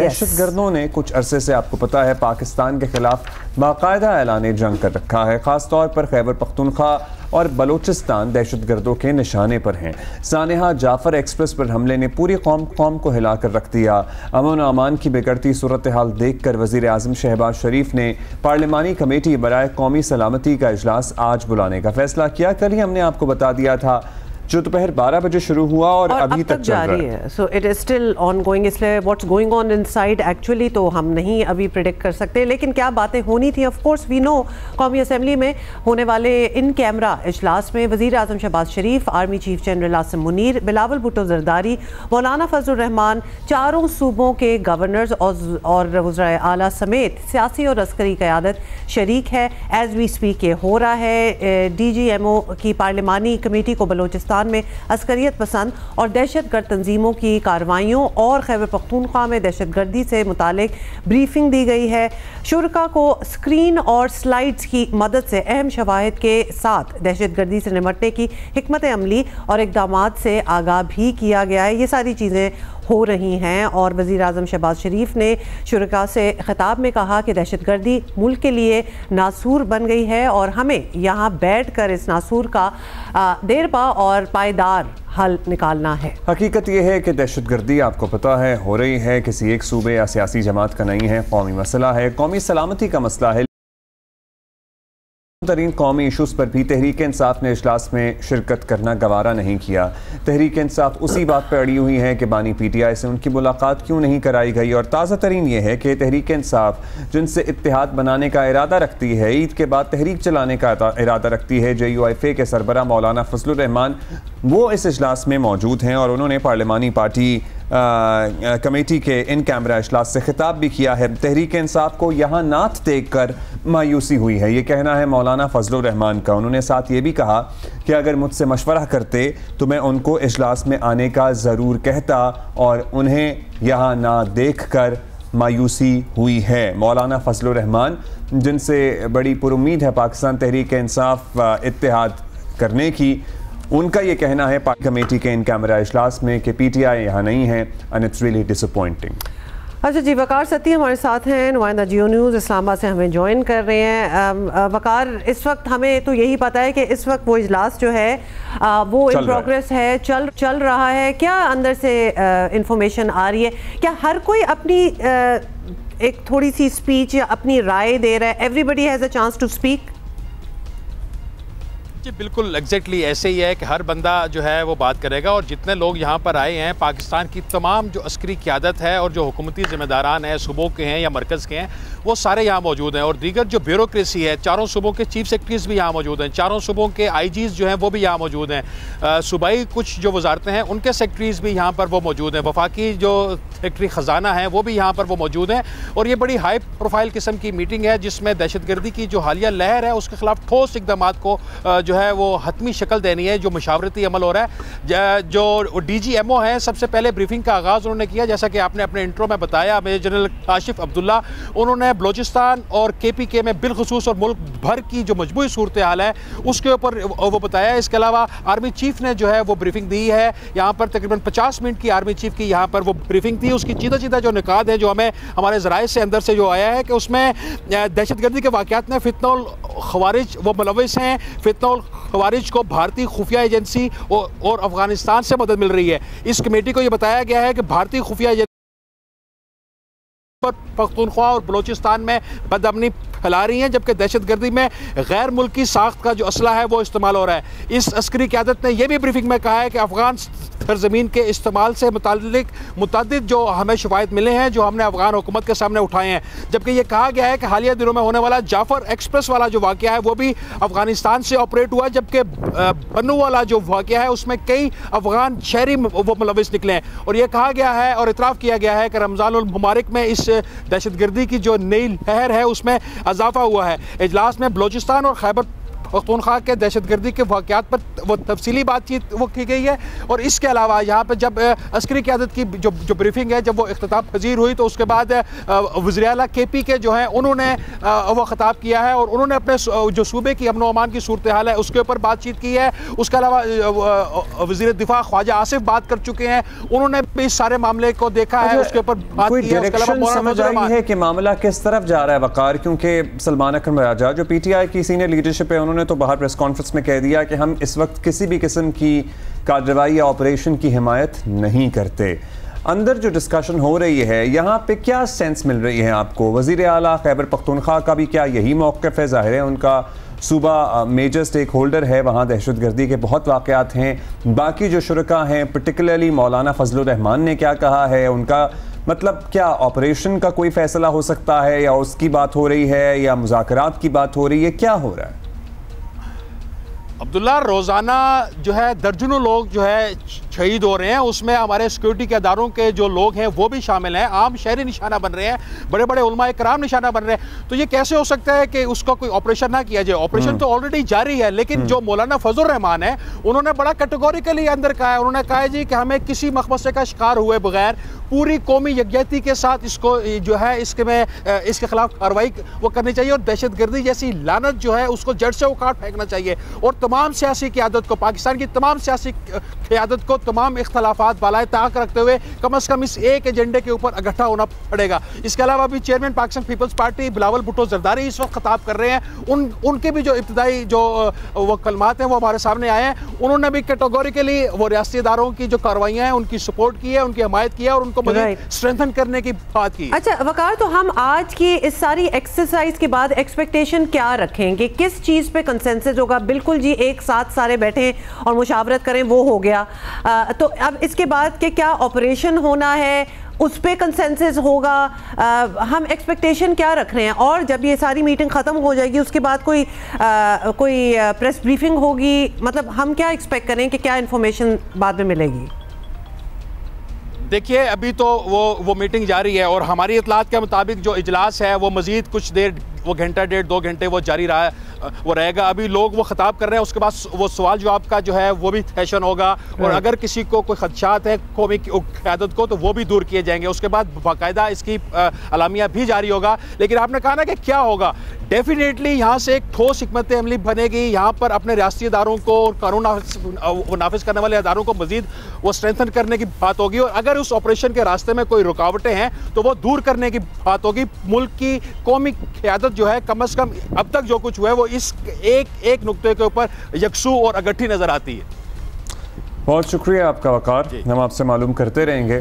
दहशत गर्दों ने कुछ अरसे से, आपको पता है, पाकिस्तान के खिलाफ बाकायदा ऐलान जंग कर रखा है। ख़ास तौर पर खैबर पख्तूनख्वा और बलूचिस्तान दहशत गर्दों के निशाने पर हैं। सानेहा जाफर एक्सप्रेस पर हमले ने पूरी कौम को हिलाकर रख दिया। अमन अमान की बिगड़ती सूरत हाल देख कर वज़ीर आज़म शहबाज शरीफ ने पार्लिमानी कमेटी बराए कौमी सलामती का इजलास आज बुलाने का फैसला किया। कल ही हमने आपको बता दिया था, जो दोपहर 12 बजे शुरू हुआ और अभी तक जारी है। So it is still ongoing, इसलिए what's going on inside actually तो हम नहीं अभी प्रेडिक्ट कर सकते, लेकिन क्या बातें होनी थी। ऑफ कोर्स वी नो कौमी असम्बली में होने वाले इन कैमरा इजलास में वज़ीर आज़म Shahbaz Sharif, army chief general Asim Munir, Bilawal Bhutto Zardari, Maulana Fazlur Rahman, चारों सूबों के गवर्नर्स और वज़राए आला समेत सियासी और अस्करी क़यादत शरीक है। एज वी स्पीक ये हो रहा है। DGMO की पार्लिमानी कमेटी को बलोचिस्तान में अस्करियत पसंद और दहशत गर्द तंजीमों की कार्रवाइयों और खैबर पख्तूनख्वा में दहशत गर्दी से मुतालिक ब्रीफिंग दी गई है। शुरका को स्क्रीन और स्लाइड्स की मदद से अहम शवाहिद के साथ दहशत गर्दी से निपटने की हिकमत अमली और इक़दामात से आगाह भी किया गया है। ये सारी चीज़ें हो रही हैं और वज़ीर आज़म शहबाज शरीफ ने शुरका से खिताब में कहा कि दहशत गर्दी मुल्क के लिए नासूर बन गई है और हमें यहाँ बैठ कर इस नासूर का देरपा और पायदार हल निकालना है। हकीकत यह है कि दहशत गर्दी, आपको पता है, हो रही है, किसी एक सूबे या सियासी जमात का नहीं है, कौमी मसला है, कौमी सलामती का मसला है। तरीन कौमी इशूज़ पर भी तहरीक इंसाफ ने इजलास में शिरकत करना गवारा नहीं किया। तहरीक इंसाफ उसी बात पर अड़ी हुई है कि बानी PTI से उनकी मुलाकात क्यों नहीं कराई गई। और ताज़ा तरीन ये है कि तहरीक इंसाफ जिनसे इत्तेहाद बनाने का इरादा रखती है, ईद के बाद तहरीक चलाने का इरादा रखती है, JUIFA के सरबरा मौलाना फजलुर रहमान, वो इस इजलास में मौजूद हैं और उन्होंने पार्लिमानी पार्टी कमेटी के इन कैमरा इजलास से खिताब भी किया है। तहरीक इंसाफ को यहाँ नात देख कर मायूसी हुई है, ये कहना है मौलाना फजलुर रहमान का। उन्होंने साथ ये भी कहा कि अगर मुझसे मशवरा करते तो मैं उनको इजलास में आने का ज़रूर कहता और उन्हें यहाँ ना देख कर मायूसी हुई है। मौलाना फजलुर रहमान, जिनसे बड़ी पुरुम्मीद है पाकिस्तान तहरीक इंसाफ इत्तेहाद करने की, उनका ये कहना है कमेटी के इन कैमरा इजलास में कि PTI यहाँ नहीं है एंड इट्स रियली डिसअपॉइंटिंग। अच्छा जी, वकार सती हमारे साथ हैं, नुमाइंदा जियो न्यूज़ इस्लामाबाद से हमें ज्वाइन कर रहे हैं। वकार, इस वक्त हमें तो यही पता है कि इस वक्त वो इजलास जो है वो इन प्रोग्रेस है, चल रहा है। क्या अंदर से इंफॉर्मेशन आ रही है? क्या हर कोई अपनी एक थोड़ी सी स्पीच या अपनी राय दे रहा है? Everybody has a chance to speak. जी बिल्कुल एग्जैक्टली ऐसे ही है कि हर बंदा जो है वो बात करेगा और जितने लोग यहाँ पर आए हैं, पाकिस्तान की तमाम जो अस्करी क़यादत है और जो हुकूमती ज़िम्मेदारान हैं, सूबों के हैं या मरकज़ के हैं, वो सारे यहाँ मौजूद हैं। और दीगर जो ब्यूरोक्रेसी है, चारों सूबों के चीफ सेक्रेटरीज भी यहाँ मौजूद हैं, चारों सूबों के IGs जो हैं वो भी यहाँ मौजूद हैं, सूबाई कुछ जो वजारतें हैं उनके सेक्रेटरीज भी यहाँ पर वो मौजूद हैं, वफाकी जो सेक्रेटरी ख़जाना है वो भी यहाँ पर वो मौजूद हैं। और ये बड़ी हाई प्रोफाइल किस्म की मीटिंग है जिसमें दहशत गर्दी की जो हालिया लहर है उसके खिलाफ ठोस इक़दामात को जो है वो हतमी शक्ल देनी है। जो मशावरती अमल हो रहा है, जो DGMO है, सबसे पहले ब्रीफिंग का आगाज़ उन्होंने किया, जैसा कि आपने अपने इंट्रो में बताया। मेजर जनरल काशिफ अब्दुल्ला, उन्होंने बलूचिस्तान और KPK में बिलखुसूस और मुल्क भर की जो मजबूरी सूरत हाल है उसके ऊपर वो बताया। इसके अलावा आर्मी चीफ ने जो है वो ब्रीफिंग दी है। यहाँ पर तकरीबन 50 मिनट की आर्मी चीफ की यहाँ पर वो ब्रीफिंग थी। उसकी सीधा सीधा जो निकात है जो हमें हमारे ज़राए से अंदर से जो आया है कि उसमें दहशत गर्दी के वाक़यात में फितनउल ख़वारिज वो मुलविस हैं। फितनउल ख़वारिज को भारतीय खुफिया एजेंसी और अफगानिस्तान से मदद मिल रही है। इस कमेटी को ये बताया गया है कि भारतीय खुफिया एजेंसी पख्तूनख्वा और बलोचिस्तान में बदअमनी फैला रही हैं, जबकि दहशत गर्दी में गैर मुल्की साख्त का जो असला है वो इस्तेमाल हो रहा है। इस अस्करी क़यादत ने यह भी ब्रीफिंग में कहा है कि अफगान सरजमीन के इस्तेमाल से मुतअद्दिद जो हमें शवाहिद मिले हैं जो हमने अफगान हुकूमत के सामने उठाए हैं, जबकि यह कहा गया है कि हालिया दिनों में होने वाला जाफर एक्सप्रेस वाला जो वाक़या है वो भी अफगानिस्तान से ऑपरेट हुआ, जबकि बन्नू वाला जो वाक़या है उसमें कई अफगान शहरी वो मुलविस निकले हैं। और यह कहा गया है और इतराफ़ किया गया है कि रमज़ानुल मुबारक में इस दहशत गर्दी की जो नई लहर है उसमें इजाफा हुआ है। इजलास में बलूचिस्तान और खैबर पख्तूनख्वा के दहशतगर्दी के वाक़यात पर वो तफसीली बातचीत वो की गई है। और इसके अलावा यहाँ पर जब अस्करी क़यादत की जो ब्रीफिंग है, जब वो इख्तिताम पजीर हुई तो उसके बाद वज़ीर आला KP के जो हैं उन्होंने वो ख़िताब किया है और उन्होंने अपने जो सूबे की अमन व अमान की सूरत हाल है उसके ऊपर बातचीत की है। उसके अलावा वज़ीर दिफा ख्वाजा आसिफ बात कर चुके हैं, उन्होंने भी इस सारे मामले को देखा है, उसके ऊपर बात की है। उसके अलावा समझ आई है कि मामला किस तरफ जा रहा है वकार, क्योंकि सलमान अकरम राजा जो PTI की सीनियर लीडरशिप है उन्होंने तो बाहर प्रेस कॉन्फ्रेंस में कह दिया कि हम इस वक्त किसी भी किस्म की कार्रवाई या ऑपरेशन की हिमायत नहीं करते। अंदर जो डिस्कशन हो रही है यहाँ पे क्या सेंस मिल रही है आपको? वज़ीर आला खैबर पख्तूनख्वा का भी क्या यही मौक़िफ़ है? ज़ाहिर है उनका सूबा मेजर स्टेक होल्डर है, वहाँ दहशतगर्दी के बहुत वाक़यात हैं। बाकी जो शुरका हैं, पर्टिकुलरली मौलाना फजलुर रहमान ने क्या कहा है, उनका मतलब क्या ऑपरेशन का कोई फ़ैसला हो सकता है या उसकी बात हो रही है या मुज़ाकरात की बात हो रही है, क्या हो रहा है? अब्दुल्ला, रोज़ाना जो है दर्जनों लोग जो है शहीद हो रहे हैं, उसमें हमारे सिक्योरिटी के अदारों के जो लोग हैं वो भी शामिल हैं, आम शहरी निशाना बन रहे हैं, बड़े बड़े उलमाए कराम निशाना बन रहे हैं। तो ये कैसे हो सकता है कि उसका कोई ऑपरेशन ना किया जाए? ऑपरेशन तो ऑलरेडी जारी है, लेकिन जो मौलाना फजलुर रहमान है उन्होंने बड़ा कैटेगोरिकली अंदर कहा है, उन्होंने कहा है जी कि हमें किसी मखमसे का शिकार हुए बगैर पूरी कौमी यकजहती के साथ इसको जो है इसके खिलाफ कार्रवाई वो करनी चाहिए और दहशतगर्दी जैसी लानत जो है उसको जड़ से उखाड़ फेंकना चाहिए। और तमाम सियासी क़यादत को, पाकिस्तान की तमाम सियासी क़यादत को तमाम इख्तलाफात बालाए ताक रखते हुए कम अज़ कम इस एक एजेंडे के ऊपर इकट्ठा होना पड़ेगा। इसके अलावा भी chairman Pakistan Peoples Party Bilawal Bhutto Zardari इस वक्त खिताब कर रहे हैं, उनके भी जो इब्तदाई जो वो कलमात हैं वो हमारे सामने आए हैं। उन्होंने भी कैटेगोरिकली वो रियासती इदारों की जो कार्रवाइयाँ हैं उनकी सपोर्ट की है, उनकी हमायत की है और उनको स्ट्रेंथन करने की बात की। अच्छा वकार, तो हम आज की इस सारी एक्सरसाइज के बाद एक्सपेक्टेशन क्या रखेंगे? किस चीज़ पे कंसेंसस होगा? बिल्कुल जी एक साथ सारे बैठे और मुशावरत करें वो हो गया, तो अब इसके बाद के क्या ऑपरेशन होना है उस पे कंसेंसस होगा? हम एक्सपेक्टेशन क्या रख रहे हैं? और जब ये सारी मीटिंग ख़त्म हो जाएगी उसके बाद कोई प्रेस ब्रीफिंग होगी, मतलब हम क्या एक्सपेक्ट करें कि क्या इन्फॉर्मेशन बाद में मिलेगी? देखिए अभी तो वो मीटिंग जारी है और हमारी इतलात के मुताबिक जो इजलास है वो मज़ीद कुछ देर, वो घंटा डेढ़ 2 घंटे वो जारी वो रहेगा। अभी लोग वो खिताब कर रहे हैं, उसके बाद वो सवाल जवाब का जो है वो भी सेशन होगा और अगर किसी को कोई खदशात है कौमी क़यादत को तो वो भी दूर किए जाएंगे। उसके बाद बाकायदा इसकी अलामिया भी जारी होगा। लेकिन आपने कहा ना कि क्या होगा, डेफिनेटली यहाँ से एक ठोस हिकमत अमली बनेगी। यहाँ पर अपने रियासती इदारों को और कानून नाफिज करने वाले इदारों को मजीद वो स्ट्रेंथन करने की बात होगी और अगर उस ऑपरेशन के रास्ते में कोई रुकावटें हैं तो वो दूर करने की बात होगी। मुल्क की कौमी क़यादत जो है कम अज़ कम अब तक जो कुछ हुआ है वो इस एक नुक्ते के ऊपर यकसू और इकट्ठी नज़र आती है। बहुत शुक्रिया आपका वकार, हम आपसे मालूम करते रहेंगे।